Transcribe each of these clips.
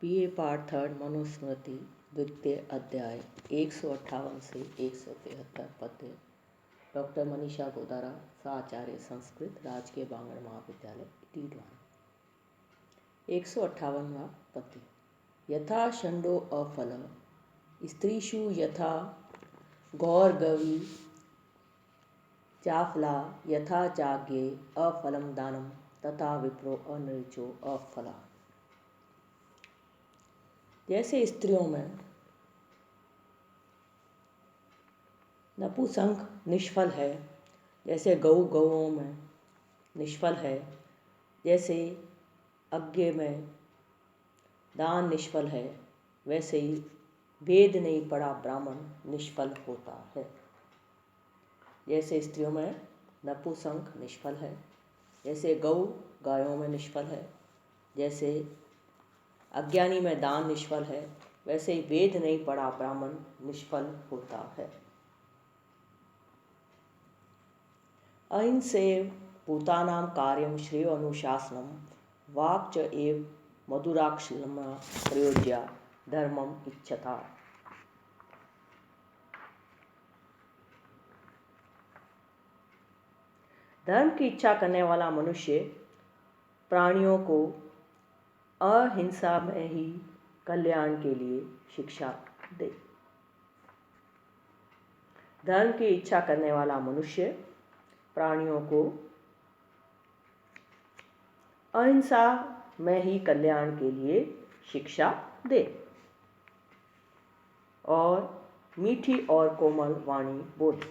BA पाठ third Manusmriti द्वितीय अध्याय 158 से 173 पद्य। डॉक्टर मनीषा गोदारा, साचार्य संस्कृत, राजकीय बांगड़ महाविद्यालय, टीडवानी। 158वां पद्य। यथा षण्डो अफल स्त्रीषु यथा गौरगवी चाफला यथा चाज्ञे अफलम दानम तथा विप्रो अनृचो अफला। जैसे स्त्रियों में नपुंसक निष्फल है, जैसे गौओं में निष्फल है, जैसे यज्ञ में दान निष्फल है, वैसे ही वेद नहीं पढ़ा ब्राह्मण निष्फल होता है। जैसे स्त्रियों में नपुंसक निष्फल है, जैसे गायों में निष्फल है, जैसे अज्ञानी में दान निष्फल है, वैसे ही वेद नहीं पढ़ा ब्राह्मण निष्फल होता है। अहिंसेव भूतानां कार्यं श्रेयो अनुशासनम वाक् च एव मधुराक्षरमा प्रयोज्या धर्मम इच्छता। धर्म की इच्छा करने वाला मनुष्य प्राणियों को अहिंसा में ही कल्याण के लिए शिक्षा दे। धर्म की इच्छा करने वाला मनुष्य प्राणियों को अहिंसा में ही कल्याण के लिए शिक्षा दे और मीठी और कोमल वाणी बोले।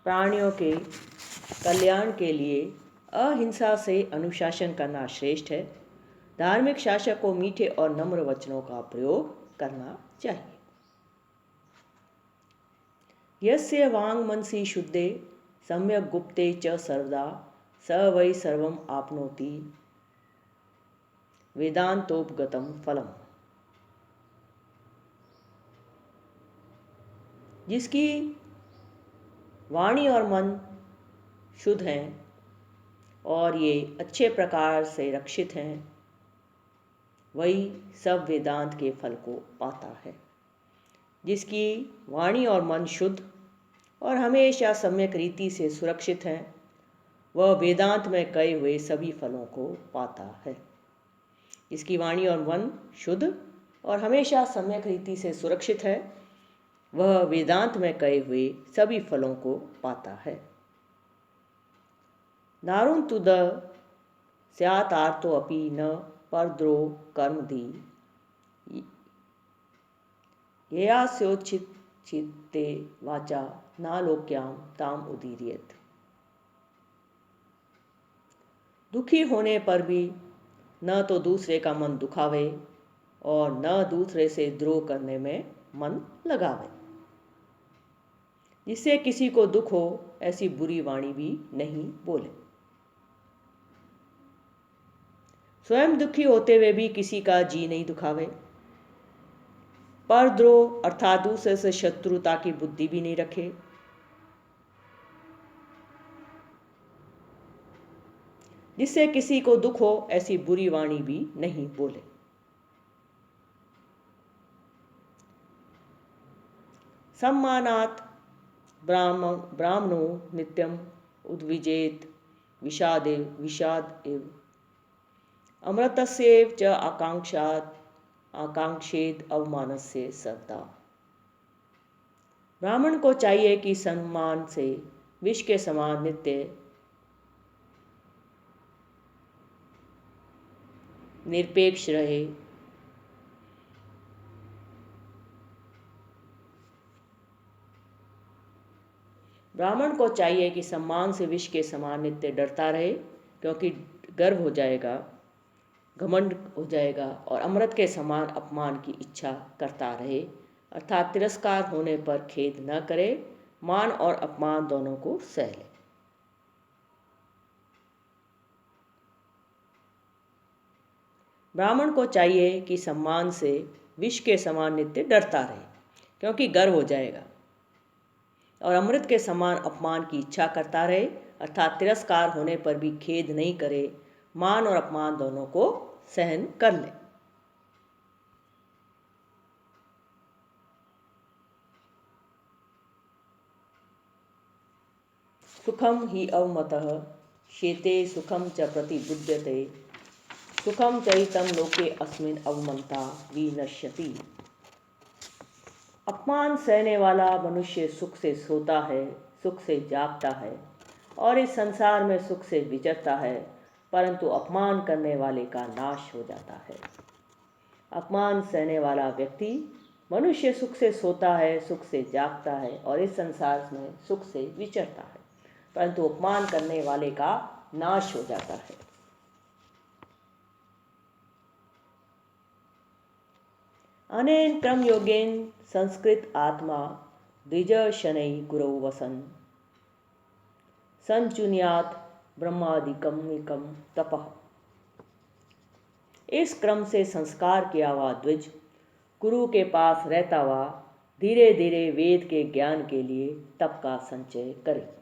प्राणियों के कल्याण के लिए अहिंसा से अनुशासन करना श्रेष्ठ है। धार्मिक शासक को मीठे और नम्र वचनों का प्रयोग करना चाहिए। यस्य वांग मनसि शुद्धे सम्यक गुप्ते च सर्वदा स वै सर्वम आपनोति वेदांतोपगतम फलम। जिसकी वाणी और मन शुद्ध हैं और ये अच्छे प्रकार से रक्षित हैं, वही सब वेदांत के फल को पाता है। जिसकी वाणी और मन शुद्ध और हमेशा सम्यक रीति से सुरक्षित हैं, वह वेदांत में कहे हुए सभी फलों को पाता है। जिसकी वाणी और मन शुद्ध और हमेशा सम्यक रीति से सुरक्षित है, वह वेदांत में कहे हुए सभी फलों को पाता है। नारुं तुद स्यात् आर्तो अपि न परद्रोह कर्मधि ययास्योच्छित्ते वाचा नालोक्याम ताम उदीरयेत्। दुखी होने पर भी न तो दूसरे का मन दुखावे और न दूसरे से द्रोह करने में मन लगावे। जिससे किसी को दुख हो, ऐसी बुरी वाणी भी नहीं बोले। स्वयं दुखी होते हुए भी किसी का जी नहीं दुखावे। परद्रोह अर्थात दूसरे से शत्रुता की बुद्धि भी नहीं रखे। जिससे किसी को दुख हो, ऐसी बुरी वाणी भी नहीं बोले। सम्मानात् ब्राह्मणो नित्यम उद्विजेत विषाद एव अमृतस्यैव च आकांक्षेत अवमानस्य सर्वदा। ब्राह्मण को चाहिए कि सम्मान से विष के समान नित्य निरपेक्ष रहे। ब्राह्मण को चाहिए कि सम्मान से विष के समान नित्य डरता रहे, क्योंकि गर्व हो जाएगा, घमंड हो जाएगा और अमृत के समान अपमान की इच्छा करता रहे, अर्थात तिरस्कार होने पर खेद न करे, मान और अपमान दोनों को सह ले। ब्राह्मण को चाहिए कि सम्मान से विष के समान नित्य डरता रहे, क्योंकि गर्व हो जाएगा, और अमृत के समान अपमान की इच्छा करता रहे, अर्थात तिरस्कार होने पर भी खेद नहीं करे, मान और अपमान दोनों को सहन कर ले। सुखम ही अवमतः शेते सुखम च प्रतिबुध्यते सुखम चरितम लोके अस्मिन् अवमंता विनश्यति। अपमान सहने वाला मनुष्य सुख से सोता है, सुख से जागता है और इस संसार में सुख से विचरता है, परंतु अपमान करने वाले का नाश हो जाता है। अपमान सहने वाला व्यक्ति मनुष्य सुख से सोता है, सुख से जागता है और इस संसार में सुख से विचरता है, परंतु अपमान करने वाले का नाश हो जाता है। अनेन क्रम योगेन संस्कृत आत्मा द्विज शनै गुरौ वसन संचुन्यात ब्रह्मादिकम तपः। इस क्रम से संस्कार किया हुआ द्विज गुरु के पास रहता हुआ धीरे धीरे वेद के ज्ञान के लिए तप का संचय करे।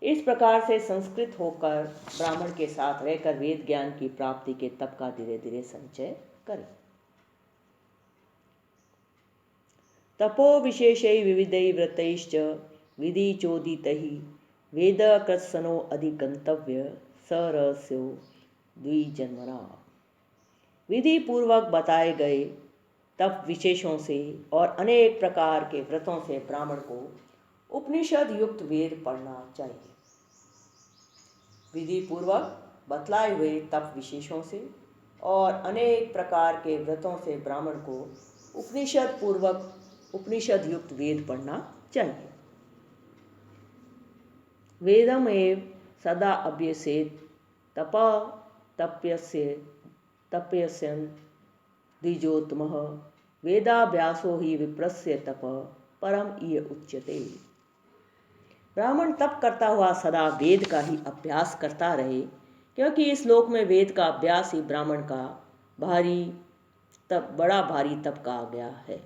इस प्रकार से संस्कृत होकर ब्राह्मण के साथ रहकर वेद ज्ञान की प्राप्ति के तप का धीरे धीरे संचय करे। तपो विशेषै विविधै व्रतैश्च विधि चोदितैः वेद कृत्सनो अधिगंतव्य सरस्यो द्विजन्मना। विधि पूर्वक बताए गए तप विशेषों से और अनेक प्रकार के व्रतों से ब्राह्मण को उपनिषद युक्त वेद पढ़ना चाहिए। विधि पूर्वक बतलाए हुए तप विशेषों से और अनेक प्रकार के व्रतों से ब्राह्मण को उपनिषद युक्त वेद पढ़ना चाहिए। वेदम एव सदा अभ्यसेत तप तप्यस्यन् द्विजोत्तमः वेदाभ्यासो ही विप्रस्य तप परम इय उच्यते। ब्राह्मण तप करता हुआ सदा वेद का ही अभ्यास करता रहे, क्योंकि इस लोक में वेद का अभ्यास ही ब्राह्मण का बड़ा भारी तप कहा गया है,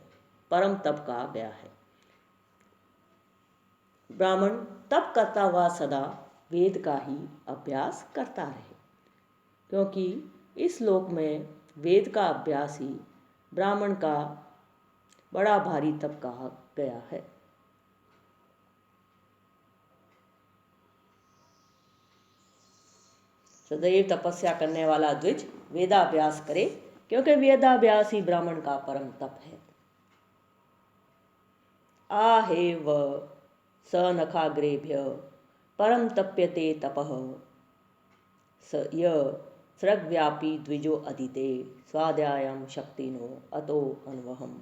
परम तप कहा गया है। ब्राह्मण तप करता हुआ सदा वेद का ही अभ्यास करता रहे, क्योंकि इस लोक में वेद का अभ्यास ही ब्राह्मण का बड़ा भारी तप कहा गया है। सदैव तपस्या करने वाला द्विज वेदाभ्यास करे, क्योंकि वेदाभ्यास ही ब्राह्मण का परम तप है। आहेव स नखाग्रेभ्य परम तप्यते तपः स य सृग्व्यापी द्विजो अदिते स्वाध्यायम शक्तिनो अतो अन्वहम्।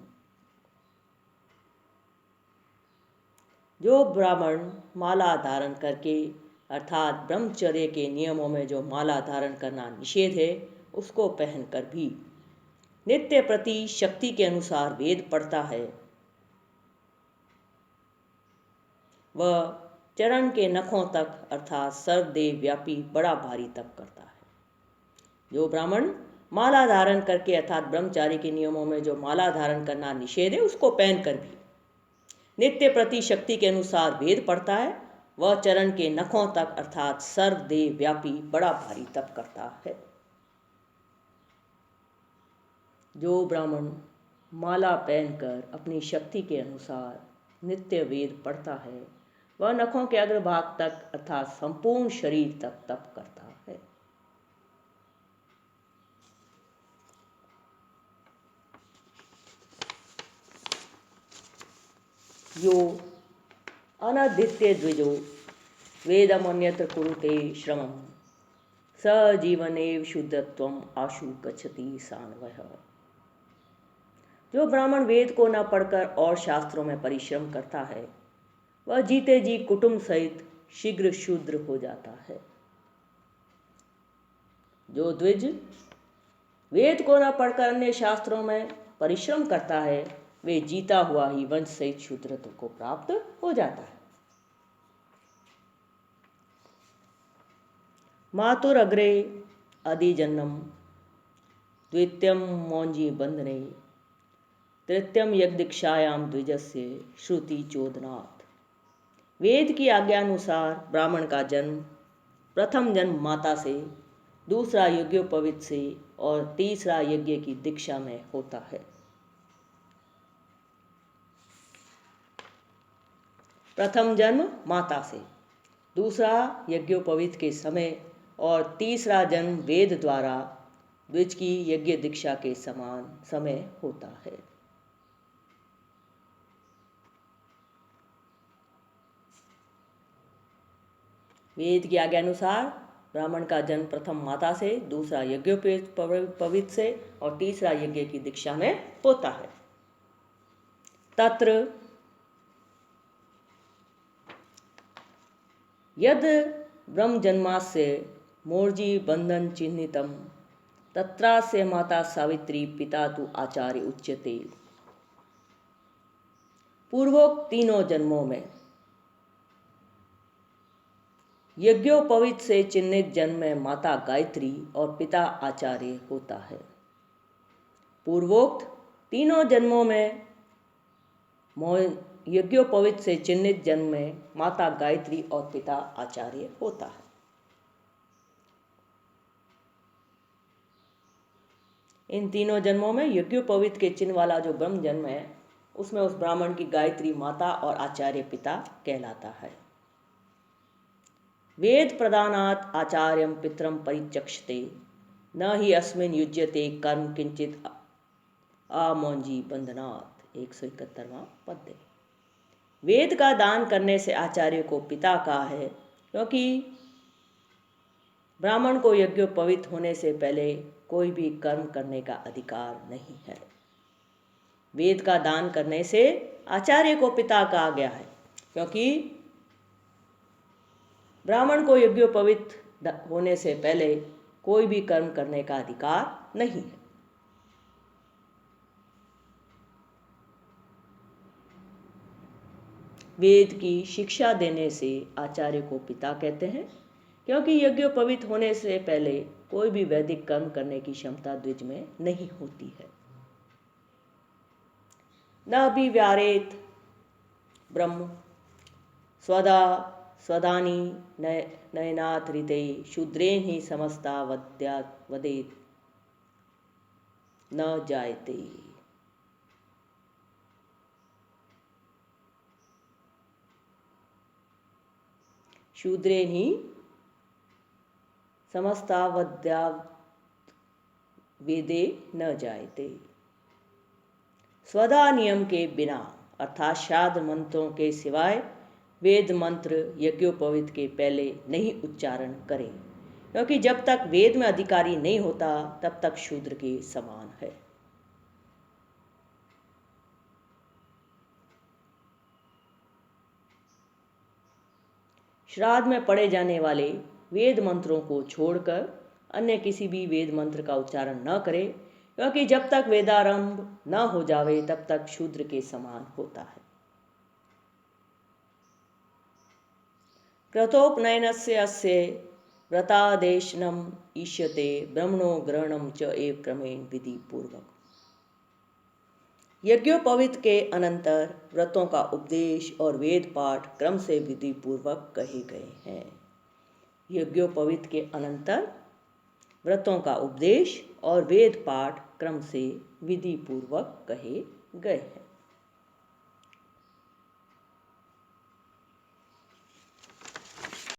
जो ब्राह्मण माला धारण करके अर्थात ब्रह्मचर्य के नियमों में जो माला धारण करना निषेध है, उसको पहनकर भी नित्य प्रति शक्ति के अनुसार वेद पढ़ता है, वह चरण के नखों तक अर्थात सर्वदेव व्यापी बड़ा भारी तप करता है। जो ब्राह्मण माला धारण करके अर्थात ब्रह्मचारी के नियमों में जो माला धारण करना निषेध है, उसको पहनकर भी नित्य प्रति शक्ति के अनुसार वेद पढ़ता है, वह चरण के नखों तक अर्थात सर्वदेव व्यापी बड़ा भारी तप करता है। जो ब्राह्मण माला पहनकर अपनी शक्ति के अनुसार नित्य वेद पढ़ता है, वह नखों के अग्रभाग तक अर्थात संपूर्ण शरीर तक तप करता है। यो अनद्वितीय द्विजो वेदमन्यत्र कुरुते श्रमं स जीवनेव शुद्धत्वम आशु गच्छति सान्वयः। जो ब्राह्मण वेद को न पढ़कर और शास्त्रों में परिश्रम करता है, वह जीते जी कुटुंब सहित शीघ्र शूद्र हो जाता है। जो द्विज वेद को न पढ़कर अन्य शास्त्रों में परिश्रम करता है, वे जीता हुआ ही वंश सहित शूद्रत्व को प्राप्त हो जाता है। मातुर अग्रे अधिजन्म द्वितीयम मौंजी बंधने तृतीयम यज्ञदीक्षायाम द्विजस्य श्रुति चोदनात्। वेद की आज्ञा अनुसार ब्राह्मण का जन्म प्रथम जन्म माता से, दूसरा यज्ञोपवीत से और तीसरा यज्ञ की दीक्षा में होता है। प्रथम जन्म माता से, दूसरा यज्ञोपवीत के समय और तीसरा जन्म वेद द्वारा द्विज की यज्ञ दीक्षा के समान समय होता है। वेद की आज्ञा अनुसार ब्राह्मण का जन्म प्रथम माता से, दूसरा यज्ञोपवीत से और तीसरा यज्ञ की दीक्षा में होता है। तत्र यद ब्रह्म जन्मास्य मोर्जी बंधन चिन्हितम तत्रास्य माता सावित्री पिता तु आचार्य उच्यते। पूर्वोक्त तीनों जन्मों में यज्ञोपवीत से चिन्हित जन्म में माता गायत्री और पिता आचार्य होता है। पूर्वोक्त तीनों जन्मों में यज्ञोपवीत से चिन्हित जन्म में माता गायत्री और पिता आचार्य होता है। इन तीनों जन्मों में यज्ञोपवीत के चिन्ह वाला जो ब्रह्म जन्म है उसमें उस ब्राह्मण की गायत्री माता और आचार्य पिता कहलाता है। वेद प्रदानात् आचार्यं पितरं परिचक्षते न ही अस्मिन् युज्यते कर्म किंचित आमोंजी बंधनात्। 171वां पद्य। वेद का दान करने से आचार्य को पिता कहा है, क्योंकि ब्राह्मण को यज्ञोपवीत होने से पहले कोई भी कर्म करने का अधिकार नहीं है। वेद का दान करने से आचार्य को पिता कहा गया है, क्योंकि ब्राह्मण को यज्ञोपवीत होने से पहले कोई भी कर्म करने का अधिकार नहीं है। वेद की शिक्षा देने से आचार्य को पिता कहते हैं, क्योंकि यज्ञोपवीत होने से पहले कोई भी वैदिक कर्म करने की क्षमता द्विज में नहीं होती है। न अभिव्यारेत ब्रह्म स्वदा स्वदानी नयनाथ हृदय शूद्रेण ही समस्ता वदेत न जायते। शूद्रेण ही समस्ता वेदे न जायते। स्वदा नियम के बिना अर्थात श्राद्ध मंत्रों के सिवाय वेद मंत्र यज्ञोपवीत के पहले नहीं उच्चारण करें, क्योंकि जब तक वेद में अधिकारी नहीं होता तब तक शूद्र के समान है। श्राद्ध में पढ़े जाने वाले वेद मंत्रों को छोड़कर अन्य किसी भी वेद मंत्र का उच्चारण न करें, क्योंकि जब तक वेदारंभ न हो जावे तब तक शूद्र के समान होता है। क्रतोपनयनस्य अस्य व्रतादेशनम ईष्यते ब्रह्मणो ग्रहणम च एव क्रमेण विधि पूर्वक। यज्ञोपवीत के अनंतर व्रतों का उपदेश और वेद पाठ क्रम से विधि पूर्वक कहे गए हैं। यज्ञोपवीत के अनंतर व्रतों का उपदेश और वेद पाठ क्रम से विधि पूर्वक कहे गए हैं।